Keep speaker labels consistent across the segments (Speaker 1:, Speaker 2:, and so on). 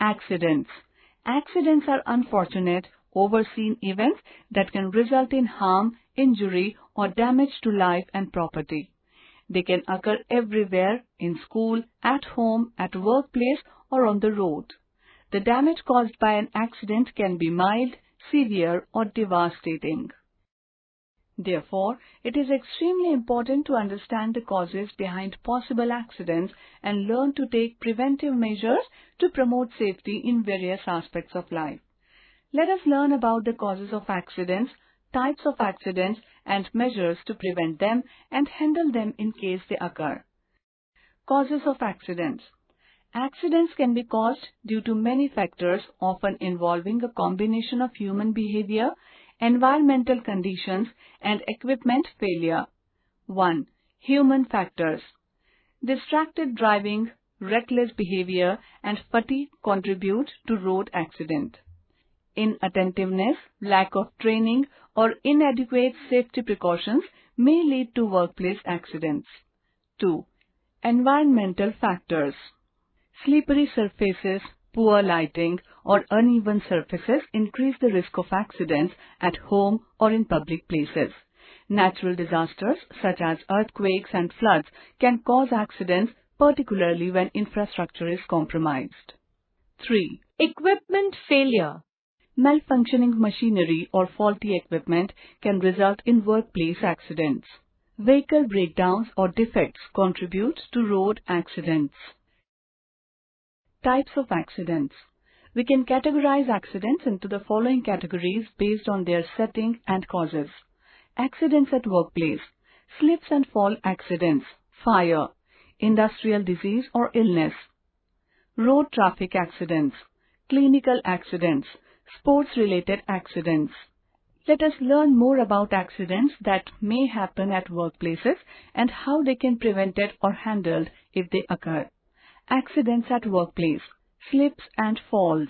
Speaker 1: Accidents. Accidents are unfortunate, overseen events that can result in harm, injury, or damage to life and property. They can occur everywhere, in school, at home, at workplace, or on the road. The damage caused by an accident can be mild, severe, or devastating. Therefore, it is extremely important to understand the causes behind possible accidents and learn to take preventive measures to promote safety in various aspects of life. Let us learn about the causes of accidents, types of accidents, and measures to prevent them and handle them in case they occur. Causes of accidents. Accidents can be caused due to many factors, often involving a combination of human behavior, environmental conditions, and equipment failure. 1. Human factors. Distracted driving, reckless behavior, and fatigue contribute to road accident. Inattentiveness, lack of training, or inadequate safety precautions may lead to workplace accidents. 2. Environmental factors. Slippery surfaces, poor lighting, or uneven surfaces increase the risk of accidents at home or in public places. Natural disasters such as earthquakes and floods can cause accidents, particularly when infrastructure is compromised. 3. Equipment failure. Malfunctioning machinery or faulty equipment can result in workplace accidents. Vehicle breakdowns or defects contribute to road accidents. Types of accidents. We can categorize accidents into the following categories based on their setting and causes. Accidents at workplace, slips and fall accidents, fire, industrial disease or illness. Road traffic accidents, clinical accidents, sports-related accidents. Let us learn more about accidents that may happen at workplaces and how they can be prevented or handled if they occur. Accidents at workplace. Slips and falls.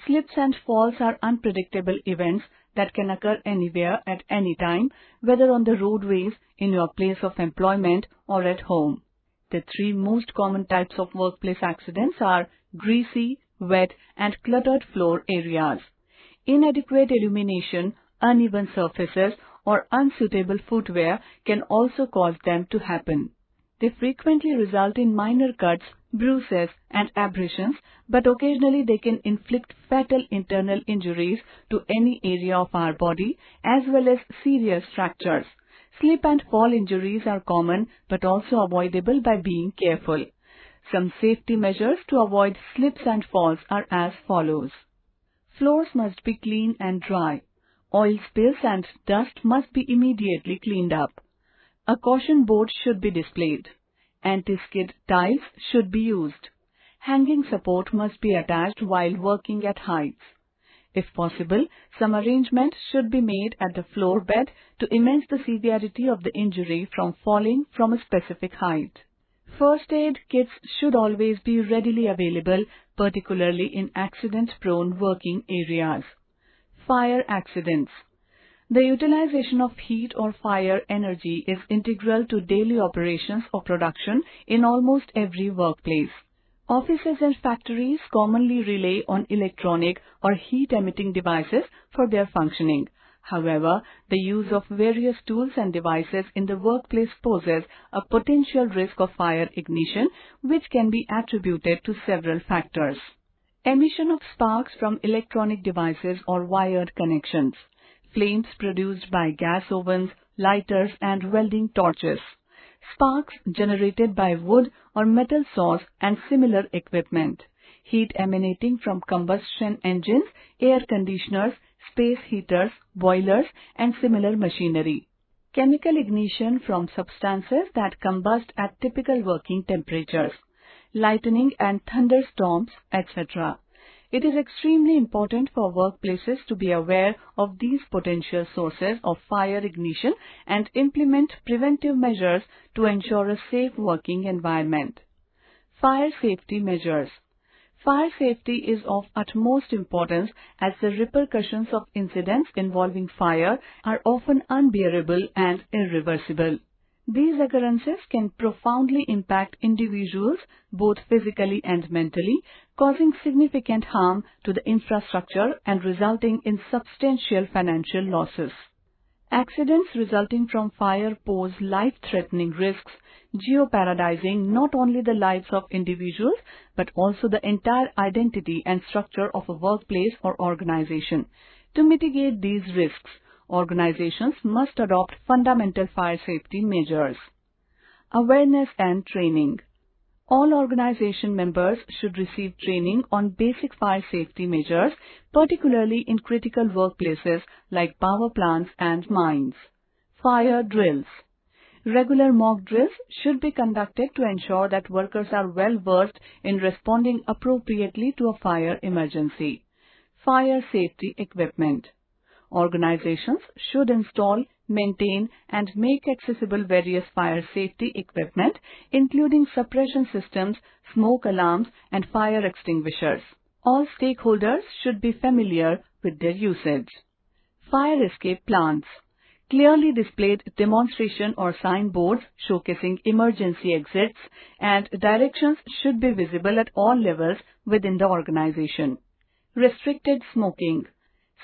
Speaker 1: Slips and falls are unpredictable events that can occur anywhere at any time, whether on the roadways, in your place of employment, or at home. The three most common types of workplace accidents are greasy, wet, and cluttered floor areas. Inadequate illumination, uneven surfaces, or unsuitable footwear can also cause them to happen. They frequently result in minor cuts, bruises, and abrasions, but occasionally they can inflict fatal internal injuries to any area of our body, as well as serious fractures. Slip and fall injuries are common, but also avoidable by being careful. Some safety measures to avoid slips and falls are as follows. Floors must be clean and dry. Oil spills and dust must be immediately cleaned up. A caution board should be displayed. Anti-skid tiles should be used. Hanging support must be attached while working at heights. If possible, some arrangement should be made at the floor bed to enhance the severity of the injury from falling from a specific height. First aid kits should always be readily available, particularly in accident-prone working areas. Fire accidents. The utilization of heat or fire energy is integral to daily operations or production in almost every workplace. Offices and factories commonly rely on electronic or heat-emitting devices for their functioning. However, the use of various tools and devices in the workplace poses a potential risk of fire ignition, which can be attributed to several factors. Emission of sparks from electronic devices or wired connections. Flames produced by gas ovens, lighters, and welding torches. Sparks generated by wood or metal saws and similar equipment. Heat emanating from combustion engines, air conditioners, space heaters, boilers, and similar machinery. Chemical ignition from substances that combust at typical working temperatures. Lightning and thunderstorms, etc. It is extremely important for workplaces to be aware of these potential sources of fire ignition and implement preventive measures to ensure a safe working environment. Fire safety measures. Fire safety is of utmost importance as the repercussions of incidents involving fire are often unbearable and irreversible. These occurrences can profoundly impact individuals both physically and mentally, causing significant harm to the infrastructure and resulting in substantial financial losses. Accidents resulting from fire pose life-threatening risks, jeopardizing not only the lives of individuals but also the entire identity and structure of a workplace or organization. To mitigate these risks, organizations must adopt fundamental fire safety measures. Awareness and training. All organization members should receive training on basic fire safety measures, particularly in critical workplaces like power plants and mines. Fire drills. Regular mock drills should be conducted to ensure that workers are well versed in responding appropriately to a fire emergency. Fire safety equipment. Organizations should install, maintain, and make accessible various fire safety equipment, including suppression systems, smoke alarms, and fire extinguishers. All stakeholders should be familiar with their usage. Fire escape plans. Clearly displayed demonstration or signboards showcasing emergency exits and directions should be visible at all levels within the organization. Restricted smoking.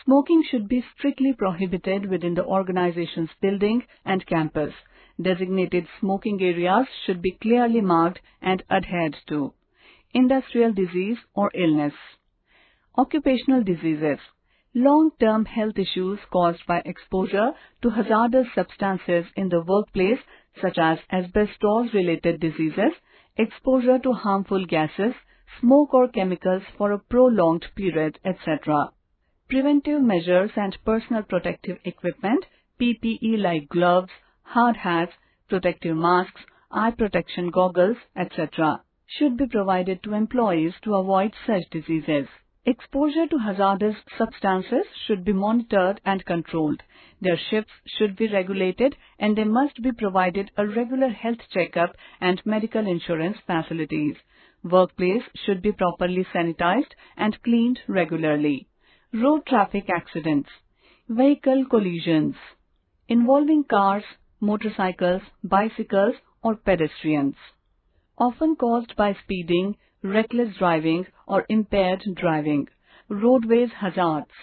Speaker 1: Smoking should be strictly prohibited within the organization's building and campus. Designated smoking areas should be clearly marked and adhered to. Industrial disease or illness. Occupational diseases. Long-term health issues caused by exposure to hazardous substances in the workplace such as asbestos-related diseases, exposure to harmful gases, smoke or chemicals for a prolonged period, etc. Preventive measures and personal protective equipment, PPE like gloves, hard hats, protective masks, eye protection goggles, etc. should be provided to employees to avoid such diseases. Exposure to hazardous substances should be monitored and controlled. Their shifts should be regulated and they must be provided a regular health checkup and medical insurance facilities. Workplace should be properly sanitized and cleaned regularly. Road traffic accidents. Vehicle collisions involving cars, motorcycles, bicycles, or pedestrians. Often caused by speeding, reckless driving, or impaired driving. Roadways hazards.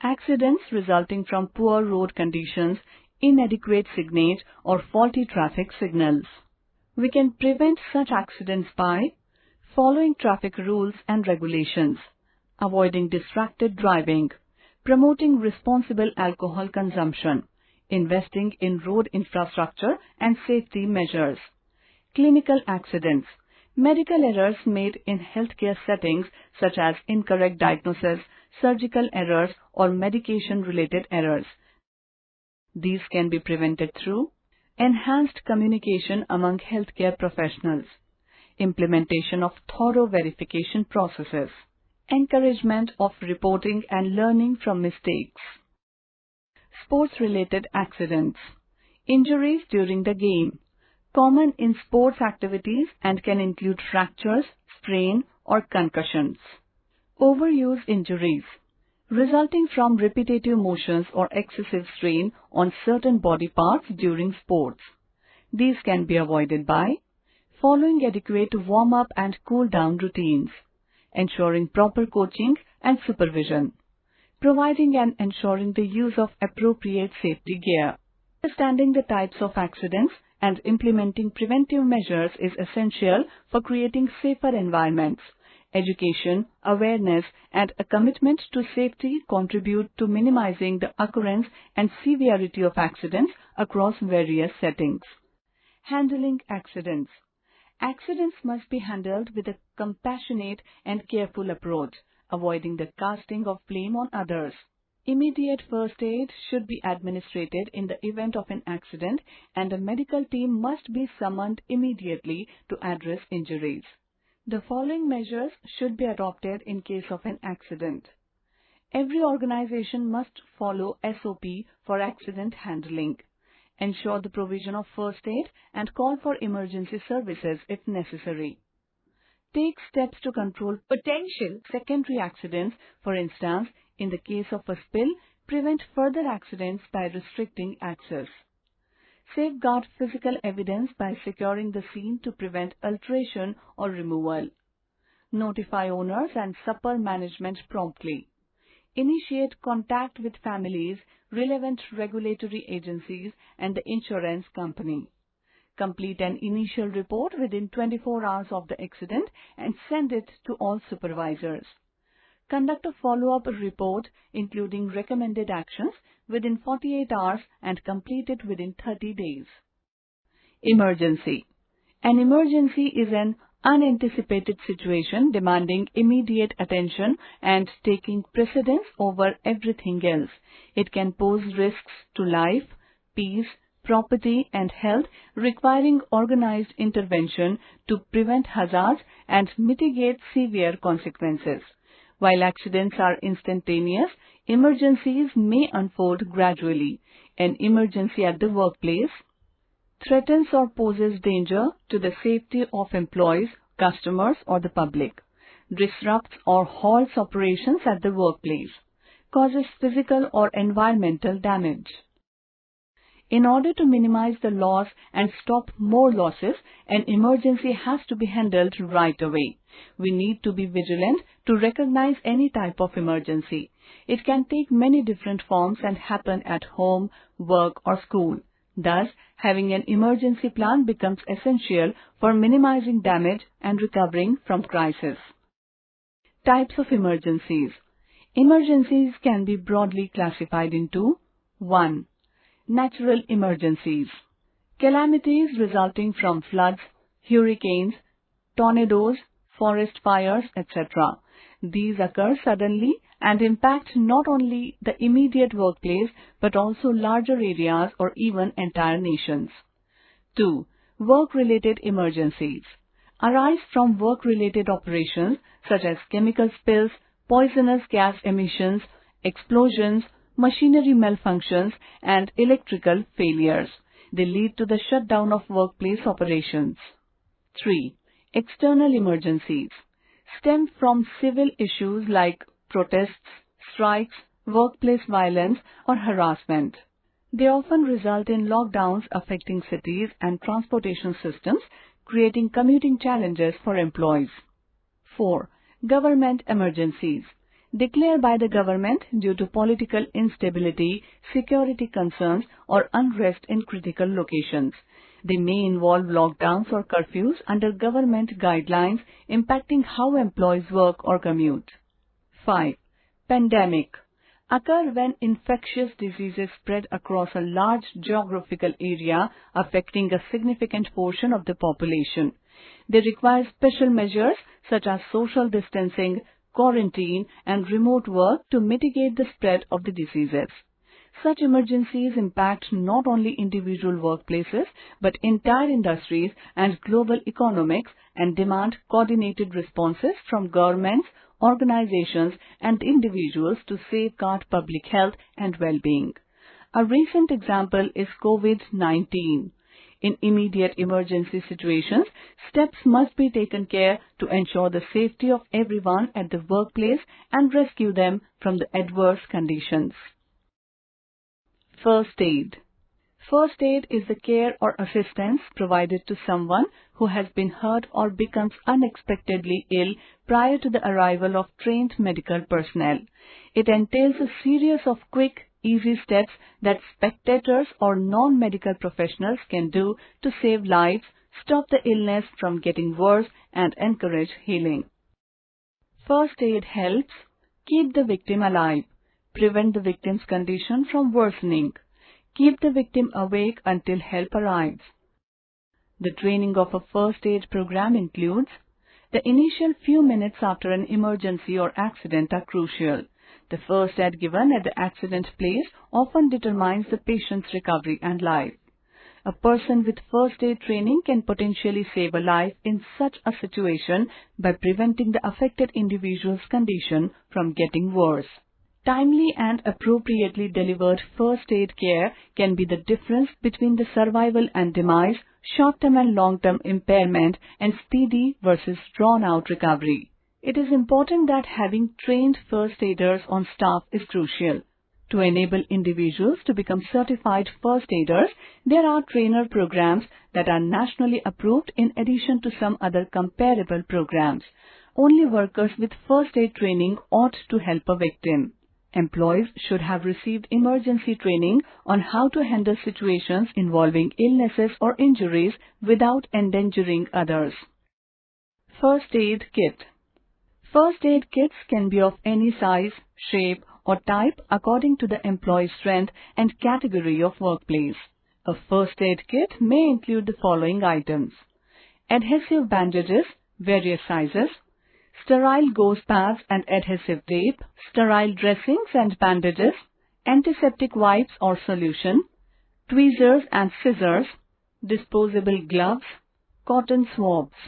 Speaker 1: Accidents resulting from poor road conditions, inadequate signage, or faulty traffic signals. We can prevent such accidents by following traffic rules and regulations, avoiding distracted driving, promoting responsible alcohol consumption, investing in road infrastructure and safety measures. Clinical accidents. Medical errors made in healthcare settings such as incorrect diagnosis, surgical errors, or medication-related errors. These can be prevented through enhanced communication among healthcare professionals, implementation of thorough verification processes, encouragement of reporting and learning from mistakes. Sports-related accidents. Injuries during the game. Common in sports activities and can include fractures, sprain, or concussions. Overuse injuries. Resulting from repetitive motions or excessive strain on certain body parts during sports. These can be avoided by following adequate warm-up and cool-down routines, ensuring proper coaching and supervision, providing and ensuring the use of appropriate safety gear. Understanding the types of accidents and implementing preventive measures is essential for creating safer environments. Education, awareness, and a commitment to safety contribute to minimizing the occurrence and severity of accidents across various settings. Handling accidents. Accidents must be handled with a compassionate and careful approach, avoiding the casting of blame on others. Immediate first aid should be administered in the event of an accident, and a medical team must be summoned immediately to address injuries. The following measures should be adopted in case of an accident. Every organization must follow SOP for accident handling. Ensure the provision of first aid and call for emergency services if necessary. Take steps to control potential secondary accidents. For instance, in the case of a spill, prevent further accidents by restricting access. Safeguard physical evidence by securing the scene to prevent alteration or removal. Notify owners and supper management promptly. Initiate contact with families, relevant regulatory agencies, and the insurance company. Complete an initial report within 24 hours of the accident and send it to all supervisors. Conduct a follow-up report, including recommended actions, within 48 hours and complete it within 30 days. Emergency. An emergency is an unanticipated situation demanding immediate attention and taking precedence over everything else. It can pose risks to life, peace, property and health, requiring organized intervention to prevent hazards and mitigate severe consequences. While accidents are instantaneous, emergencies may unfold gradually. An emergency at the workplace threatens or poses danger to the safety of employees, customers, or the public, disrupts or halts operations at the workplace, causes physical or environmental damage. In order to minimize the loss and stop more losses, an emergency has to be handled right away. We need to be vigilant to recognize any type of emergency. It can take many different forms and happen at home, work, or school. Thus, having an emergency plan becomes essential for minimizing damage and recovering from crisis. Types of emergencies. Emergencies can be broadly classified into 1. Natural emergencies. Calamities resulting from floods, hurricanes, tornadoes, forest fires, etc. These occur suddenly and impact not only the immediate workplace but also larger areas or even entire nations. 2. Work-related emergencies. Arise from work-related operations such as chemical spills, poisonous gas emissions, explosions, machinery malfunctions, and electrical failures. They lead to the shutdown of workplace operations. 3. External emergencies. Stem from civil issues like protests, strikes, workplace violence, or harassment. They often result in lockdowns affecting cities and transportation systems, creating commuting challenges for employees. 4. Government emergencies. Declared by the government due to political instability, security concerns, or unrest in critical locations. They may involve lockdowns or curfews under government guidelines impacting how employees work or commute. 5. Pandemic. Occur when infectious diseases spread across a large geographical area affecting a significant portion of the population. They require special measures such as social distancing, quarantine, and remote work to mitigate the spread of the diseases. Such emergencies impact not only individual workplaces but entire industries and global economics and demand coordinated responses from governments, organizations, and individuals to safeguard public health and well-being. A recent example is COVID-19. In immediate emergency situations, steps must be taken care to ensure the safety of everyone at the workplace and rescue them from the adverse conditions. First aid. First aid is the care or assistance provided to someone who has been hurt or becomes unexpectedly ill prior to the arrival of trained medical personnel. It entails a series of quick, easy steps that spectators or non-medical professionals can do to save lives, stop the illness from getting worse, and encourage healing. First aid helps keep the victim alive, prevent the victim's condition from worsening, keep the victim awake until help arrives. The training of a first aid program includes the initial few minutes after an emergency or accident are crucial. The first aid given at the accident place often determines the patient's recovery and life. A person with first aid training can potentially save a life in such a situation by preventing the affected individual's condition from getting worse. Timely and appropriately delivered first aid care can be the difference between the survival and demise, short-term and long-term impairment, and speedy versus drawn-out recovery. It is important that having trained first aiders on staff is crucial. To enable individuals to become certified first aiders, there are trainer programs that are nationally approved in addition to some other comparable programs. Only workers with first aid training ought to help a victim. Employees should have received emergency training on how to handle situations involving illnesses or injuries without endangering others. First aid kit. First aid kits can be of any size, shape, or type according to the employee's strength and category of workplace. A first aid kit may include the following items: adhesive bandages, various sizes, sterile gauze pads and adhesive tape, sterile dressings and bandages, antiseptic wipes or solution, tweezers and scissors, disposable gloves, cotton swabs.